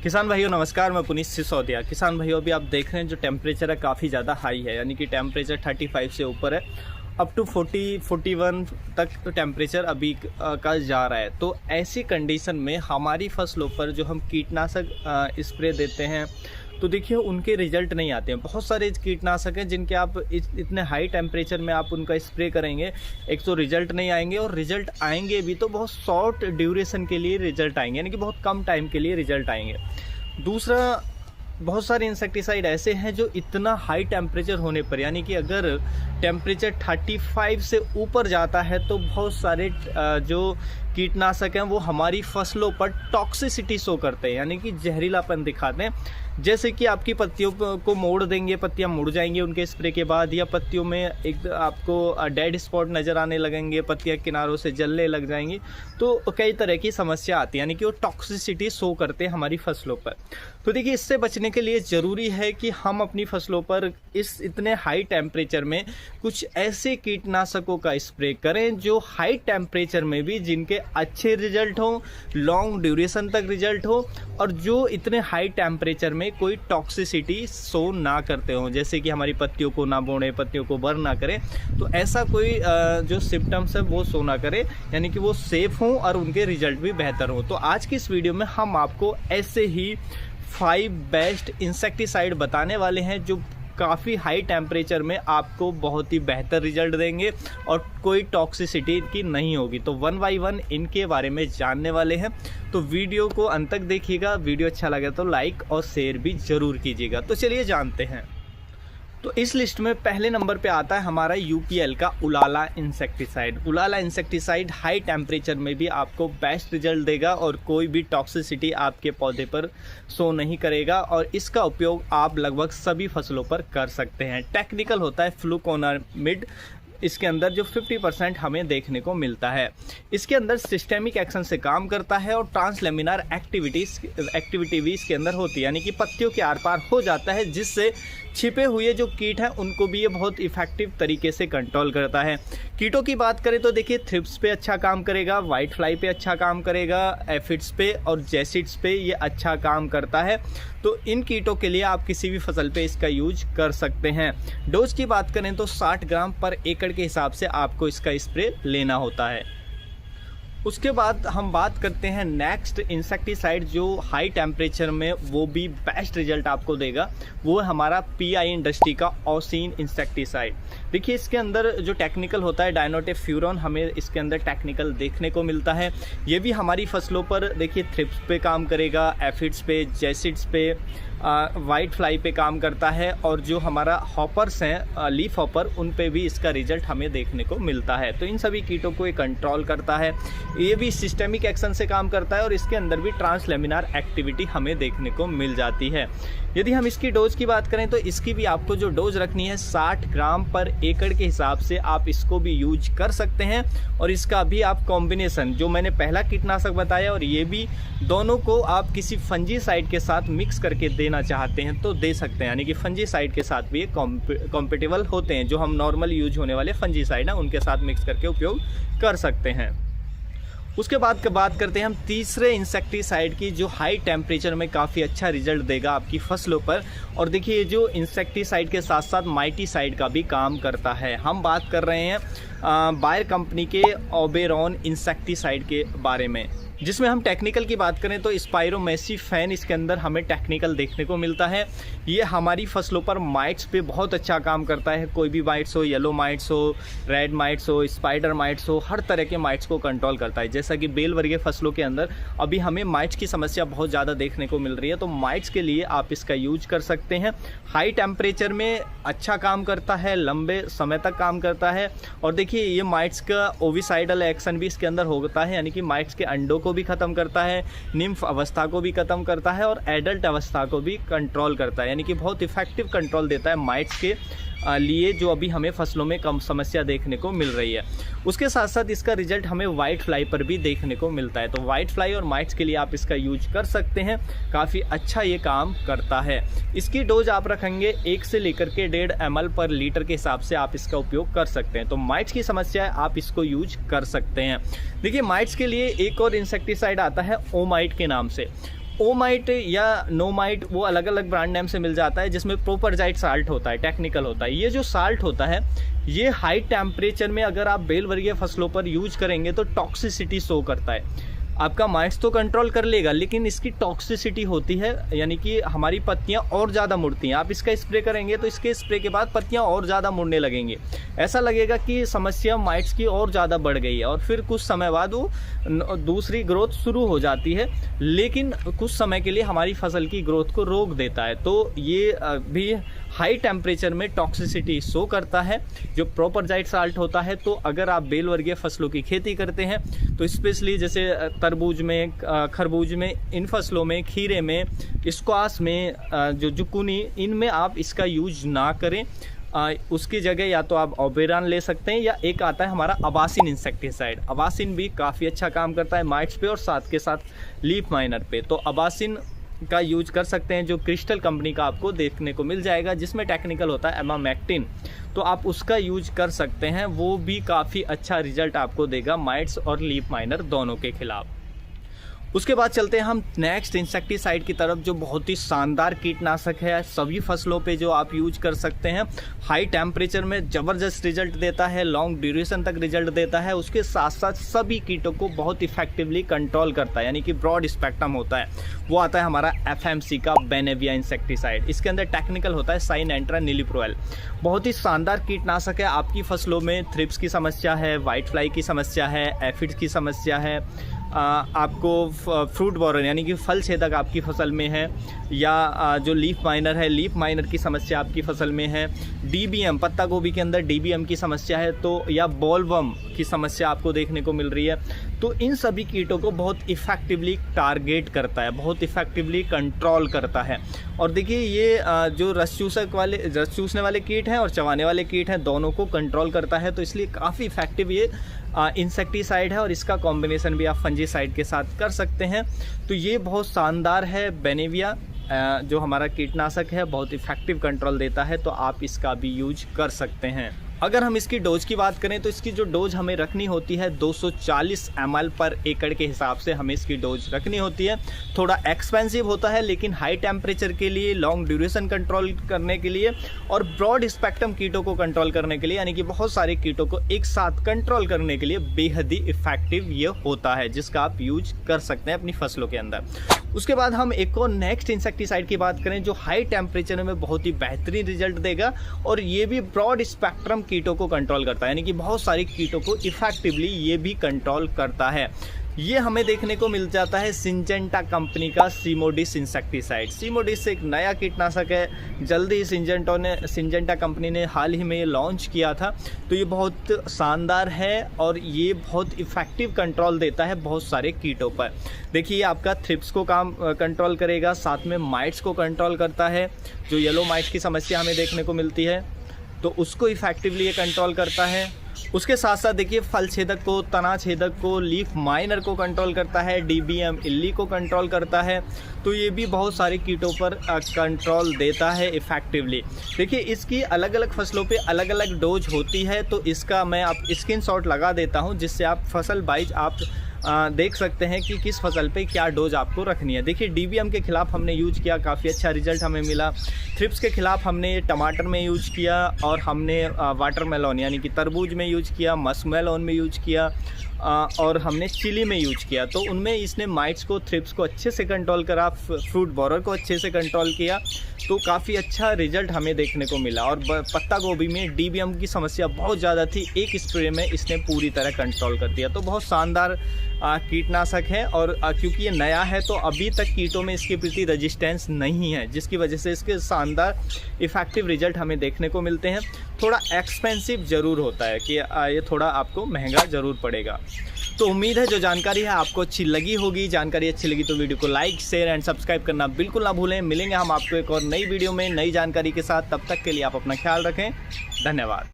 किसान भाइयों नमस्कार, मैं पुनीत सिसोदिया। किसान भाइयों अभी आप देख रहे हैं जो टेम्परेचर है काफ़ी ज़्यादा हाई है, यानी कि टेम्परेचर 35 से ऊपर है, अप टू 40-41 तक तो टेम्परेचर अभी का जा रहा है। तो ऐसी कंडीशन में हमारी फसलों पर जो हम कीटनाशक स्प्रे देते हैं तो देखिए उनके रिजल्ट नहीं आते हैं। बहुत सारे कीटनाशक हैं जिनके आप इतने हाई टेम्परेचर में आप उनका स्प्रे करेंगे, एक तो रिजल्ट नहीं आएंगे और रिजल्ट आएंगे भी तो बहुत शॉर्ट ड्यूरेशन के लिए रिजल्ट आएंगे, यानी कि बहुत कम टाइम के लिए रिजल्ट आएंगे। दूसरा, बहुत सारे इंसेक्टिसाइड ऐसे हैं जो इतना हाई टेम्परेचर होने पर, यानी कि अगर टेम्परेचर 35 से ऊपर जाता है तो बहुत सारे जो कीटनाशक हैं वो हमारी फसलों पर टॉक्सिसिटी शो करते हैं, यानी कि जहरीलापन दिखाते हैं। जैसे कि आपकी पत्तियों को मोड़ देंगे, पत्तियां मुड़ जाएंगी उनके स्प्रे के बाद, या पत्तियों में एक आपको डेड स्पॉट नज़र आने लगेंगे, पत्तियां किनारों से जलने लग जाएंगी। तो कई तरह की समस्या आती है, यानी कि वो टॉक्सिसिटी शो करते हैं हमारी फसलों पर। तो देखिए इससे बचने के लिए ज़रूरी है कि हम अपनी फसलों पर इस इतने हाई टेम्परेचर में कुछ ऐसे कीटनाशकों का स्प्रे करें जो हाई टेम्परेचर में भी जिनके अच्छे रिजल्ट हों, लॉन्ग ड्यूरेशन तक रिजल्ट हो, और जो इतने हाई टेम्परेचर में कोई टॉक्सिसिटी शो ना करते हों, जैसे कि हमारी पत्तियों को ना बोने, पत्तियों को बर्न ना करें। तो ऐसा कोई जो सिम्टम्स है वो शो ना करे, यानी कि वो सेफ हों और उनके रिजल्ट भी बेहतर हों। तो आज की इस वीडियो में हम आपको ऐसे ही 5 बेस्ट इंसेक्टिसाइड बताने वाले हैं जो काफ़ी हाई टेम्परेचर में आपको बहुत ही बेहतर रिजल्ट देंगे और कोई टॉक्सिसिटी की नहीं होगी। तो 1 बाय 1 इनके बारे में जानने वाले हैं, तो वीडियो को अंत तक देखिएगा। वीडियो अच्छा लगे तो लाइक और शेयर भी ज़रूर कीजिएगा। तो चलिए जानते हैं। तो इस लिस्ट में पहले नंबर पे आता है हमारा यूपीएल का उलाला इंसेक्टिसाइड। उलाला इंसेक्टिसाइड हाई टेम्परेचर में भी आपको बेस्ट रिजल्ट देगा और कोई भी टॉक्सिसिटी आपके पौधे पर शो नहीं करेगा, और इसका उपयोग आप लगभग सभी फसलों पर कर सकते हैं। टेक्निकल होता है फ्लुकोनामिड, इसके अंदर जो 50% हमें देखने को मिलता है। इसके अंदर सिस्टेमिक एक्शन से काम करता है और ट्रांसलेमिनार एक्टिविटी भी इसके अंदर होती है, यानी कि पत्तियों के आर पार हो जाता है, जिससे छिपे हुए जो कीट हैं उनको भी ये बहुत इफेक्टिव तरीके से कंट्रोल करता है। कीटों की बात करें तो देखिए थ्रिप्स पे अच्छा काम करेगा, वाइट फ्लाई पे अच्छा काम करेगा, एफिड्स पे और जैसिड्स पे ये अच्छा काम करता है। तो इन कीटों के लिए आप किसी भी फसल पे इसका यूज कर सकते हैं। डोज की बात करें तो 60 ग्राम पर एकड़ के हिसाब से आपको इसका स्प्रे लेना होता है। उसके बाद हम बात करते हैं नेक्स्ट इंसेक्टिसाइड जो हाई टेम्परेचर में वो भी बेस्ट रिजल्ट आपको देगा, वो है हमारा पीआई इंडस्ट्री का ऑसिन इंसेक्टिसाइड। देखिए इसके अंदर जो टेक्निकल होता है डायनोटेफ्यूरॉन, हमें इसके अंदर टेक्निकल देखने को मिलता है। ये भी हमारी फसलों पर देखिए थ्रिप्स पे काम करेगा, एफिड्स पे, जैसिड्स पे, वाइट फ्लाई पे काम करता है, और जो हमारा हॉपर्स हैं लीफ हॉपर, उन पे भी इसका रिजल्ट हमें देखने को मिलता है। तो इन सभी कीटों को ये कंट्रोल करता है। ये भी सिस्टेमिक एक्शन से काम करता है और इसके अंदर भी ट्रांसलेमिनार एक्टिविटी हमें देखने को मिल जाती है। यदि हम इसकी डोज की बात करें तो इसकी भी आपको जो डोज रखनी है 60 ग्राम पर एकड़ के हिसाब से आप इसको भी यूज कर सकते हैं, और इसका भी आप कॉम्बिनेशन जो मैंने पहला कीटनाशक बताया और ये भी, दोनों को आप किसी फंजीसाइड के साथ मिक्स करके देना चाहते हैं तो दे सकते हैं, यानी कि फंजीसाइड के साथ भी ये कॉम्पेटिबल होते हैं। जो हम नॉर्मल यूज होने वाले फंजीसाइड हैं उनके साथ मिक्स करके उपयोग कर सकते हैं। उसके बाद बात करते हैं हम तीसरे इंसेक्टिसाइड की जो हाई टेम्परेचर में काफ़ी अच्छा रिजल्ट देगा आपकी फसलों पर। और देखिए ये जो इंसेक्टिसाइड के साथ साथ माइटीसाइड का भी काम करता है। हम बात कर रहे हैं बायर कंपनी के ओबेरॉन इंसेक्टिसाइड के बारे में, जिसमें हम टेक्निकल की बात करें तो स्पाइरोमेसिफेन इसके अंदर हमें टेक्निकल देखने को मिलता है। ये हमारी फसलों पर माइट्स पे बहुत अच्छा काम करता है। कोई भी माइट्स हो, येलो माइट्स हो, रेड माइट्स हो, स्पाइडर माइट्स हो, हर तरह के माइट्स को कंट्रोल करता है। जैसा कि बेल वर्गीय फसलों के अंदर अभी हमें माइट्स की समस्या बहुत ज़्यादा देखने को मिल रही है, तो माइट्स के लिए आप इसका यूज कर सकते हैं। हाई टेम्परेचर में अच्छा काम करता है, लंबे समय तक काम करता है, और देखिए ये माइट्स का ओविसाइडल एक्शन भी इसके अंदर होता है, यानी कि माइट्स के अंडों को भी खत्म करता है, निम्फ अवस्था को भी खत्म करता है और एडल्ट अवस्था को भी कंट्रोल करता है, यानी कि बहुत इफेक्टिव कंट्रोल देता है माइट्स के लिए जो अभी हमें फसलों में कम समस्या देखने को मिल रही है। उसके साथ साथ इसका रिजल्ट हमें वाइट फ्लाई पर भी देखने को मिलता है। तो वाइट फ्लाई और माइट्स के लिए आप इसका यूज कर सकते हैं, काफ़ी अच्छा ये काम करता है। इसकी डोज आप रखेंगे 1 से लेकर के 1.5 ml पर लीटर के हिसाब से आप इसका उपयोग कर सकते हैं। तो माइट्स की समस्या है, आप इसको यूज कर सकते हैं। देखिए माइट्स के लिए एक और इंसेक्टिसाइड आता है ओमाइट के नाम से। ओमाइट या नोमाइट वो अलग अलग ब्रांड नेम से मिल जाता है, जिसमें प्रोपरजाइट साल्ट होता है, टेक्निकल होता है। ये जो साल्ट होता है ये हाई टेम्परेचर में अगर आप बेल वर्गीय फसलों पर यूज करेंगे तो टॉक्सिसिटी शो करता है। आपका माइट्स तो कंट्रोल कर लेगा, लेकिन इसकी टॉक्सिसिटी होती है, यानी कि हमारी पत्तियां और ज़्यादा मुड़ती हैं। आप इसका स्प्रे करेंगे तो इसके स्प्रे के बाद पत्तियां और ज़्यादा मुड़ने लगेंगी, ऐसा लगेगा कि समस्या माइट्स की और ज़्यादा बढ़ गई है, और फिर कुछ समय बाद वो दूसरी ग्रोथ शुरू हो जाती है, लेकिन कुछ समय के लिए हमारी फसल की ग्रोथ को रोक देता है। तो ये भी हाई टेम्परेचर में टॉक्सिसिटी शो करता है, जो प्रोपरजाइट साल्ट होता है। तो अगर आप बेल वर्गीय फसलों की खेती करते हैं तो स्पेशली जैसे तरबूज में, खरबूज में, इन फसलों में, खीरे में, स्क्वाश में, जो जुकुनी, इनमें आप इसका यूज ना करें। उसकी जगह या तो आप ओबेरॉन ले सकते हैं, या एक आता है हमारा अबासिन इंसेक्टिसाइड। अबासिन भी काफ़ी अच्छा काम करता है माइट्स पे और साथ के साथ लीफ माइनर पे। तो अबासिन का यूज कर सकते हैं, जो क्रिस्टल कंपनी का आपको देखने को मिल जाएगा, जिसमें टेक्निकल होता है एमामेक्टिन। तो आप उसका यूज कर सकते हैं, वो भी काफ़ी अच्छा रिजल्ट आपको देगा माइट्स और लीफ माइनर दोनों के खिलाफ। उसके बाद चलते हैं हम नेक्स्ट इंसेक्टिसाइड की तरफ, जो बहुत ही शानदार कीटनाशक है, सभी फसलों पे जो आप यूज कर सकते हैं। हाई टेम्परेचर में ज़बरदस्त रिजल्ट देता है, लॉन्ग ड्यूरेशन तक रिजल्ट देता है, उसके साथ साथ सभी कीटों को बहुत इफेक्टिवली कंट्रोल करता है, यानी कि ब्रॉड स्पेक्ट्रम होता है। वो आता है हमारा FMC का बेनेविया इंसेक्टिसाइड। इसके अंदर टेक्निकल होता है साइनेंट्रा निलिप्रोल। बहुत ही शानदार कीटनाशक है। आपकी फसलों में थ्रिप्स की समस्या है, वाइट फ्लाई की समस्या है, एफिड्स की समस्या है, आपको फ्रूट बॉरर यानी कि फल छेदक आपकी फसल में है, या जो लीफ माइनर है, लीफ माइनर की समस्या आपकी फसल में है, DBM, पत्ता गोभी के अंदर DBM की समस्या है, तो या बॉलवर्म की समस्या आपको देखने को मिल रही है, तो इन सभी कीटों को बहुत इफ़ेक्टिवली टारगेट करता है, बहुत इफ़ेक्टिवली कंट्रोल करता है। और देखिए ये जो रस चूसने वाले कीट हैं और चबाने वाले कीट हैं, दोनों को कंट्रोल करता है, तो इसलिए काफ़ी इफ़ेक्टिव ये इंसेक्टिसाइड है। और इसका कॉम्बिनेशन भी आप फंजीसाइड के साथ कर सकते हैं। तो ये बहुत शानदार है बेनेविया, जो हमारा कीटनाशक है, बहुत इफेक्टिव कंट्रोल देता है, तो आप इसका भी यूज कर सकते हैं। अगर हम इसकी डोज की बात करें तो इसकी जो डोज हमें रखनी होती है 240 ml पर एकड़ के हिसाब से हमें इसकी डोज रखनी होती है। थोड़ा एक्सपेंसिव होता है, लेकिन हाई टेम्परेचर के लिए, लॉन्ग ड्यूरेशन कंट्रोल करने के लिए और ब्रॉड स्पेक्ट्रम कीटों को कंट्रोल करने के लिए, यानी कि बहुत सारे कीटों को एक साथ कंट्रोल करने के लिए बेहद ही इफेक्टिव ये होता है, जिसका आप यूज कर सकते हैं अपनी फसलों के अंदर। उसके बाद हम एक और नेक्स्ट इंसेक्टिसाइड की बात करें, जो हाई टेम्परेचर में बहुत ही बेहतरीन रिजल्ट देगा, और ये भी ब्रॉड स्पेक्ट्रम कीटों को कंट्रोल करता है, यानी कि बहुत सारे कीटों को इफेक्टिवली ये भी कंट्रोल करता है। ये हमें देखने को मिल जाता है सिंजेंटा कंपनी का सीमोडिस इंसेक्टिसाइड। सीमोडिस एक नया कीटनाशक है, जल्दी ही सिंजेंटा कंपनी ने हाल ही में ये लॉन्च किया था। तो ये बहुत शानदार है और ये बहुत इफेक्टिव कंट्रोल देता है बहुत सारे कीटों पर। देखिए आपका थ्रिप्स को कंट्रोल करेगा, साथ में माइट्स को कंट्रोल करता है। जो येलो माइट की समस्या हमें देखने को मिलती है तो उसको इफेक्टिवली ये कंट्रोल करता है। उसके साथ साथ देखिए फल छेदक को, तना छेदक को, लीफ माइनर को कंट्रोल करता है, DBM इल्ली को कंट्रोल करता है। तो ये भी बहुत सारे कीटों पर कंट्रोल देता है इफेक्टिवली। देखिए इसकी अलग अलग फसलों पे अलग अलग डोज होती है, तो इसका मैं आप स्क्रीनशॉट लगा देता हूँ, जिससे आप फसल वाइज आप देख सकते हैं कि किस फसल पे क्या डोज आपको रखनी है। देखिए DBM के खिलाफ हमने यूज किया, काफ़ी अच्छा रिजल्ट हमें मिला। थ्रिप्स के खिलाफ हमने टमाटर में यूज किया, और हमने वाटरमेलन यानी कि तरबूज में यूज किया, मस्कमेलन में यूज किया, और हमने चिली में यूज किया। तो उनमें इसने माइट्स को, थ्रिप्स को अच्छे से कंट्रोल करा, फ्रूट बॉरर को अच्छे से कंट्रोल किया, तो काफ़ी अच्छा रिजल्ट हमें देखने को मिला। और पत्ता गोभी में DBM की समस्या बहुत ज़्यादा थी, एक स्प्रे में इसने पूरी तरह कंट्रोल कर दिया। तो बहुत शानदार कीटनाशक है, और क्योंकि ये नया है तो अभी तक कीटों में इसके प्रति रेजिस्टेंस नहीं है, जिसकी वजह से इसके शानदार इफेक्टिव रिजल्ट हमें देखने को मिलते हैं। थोड़ा एक्सपेंसिव ज़रूर होता है कि ये थोड़ा आपको महंगा ज़रूर पड़ेगा। तो उम्मीद है जो जानकारी है आपको अच्छी लगी होगी। जानकारी अच्छी लगी तो वीडियो को लाइक, शेयर एंड सब्सक्राइब करना बिल्कुल ना भूलें। मिलेंगे हम आपको एक और नई वीडियो में नई जानकारी के साथ, तब तक के लिए आप अपना ख्याल रखें। धन्यवाद।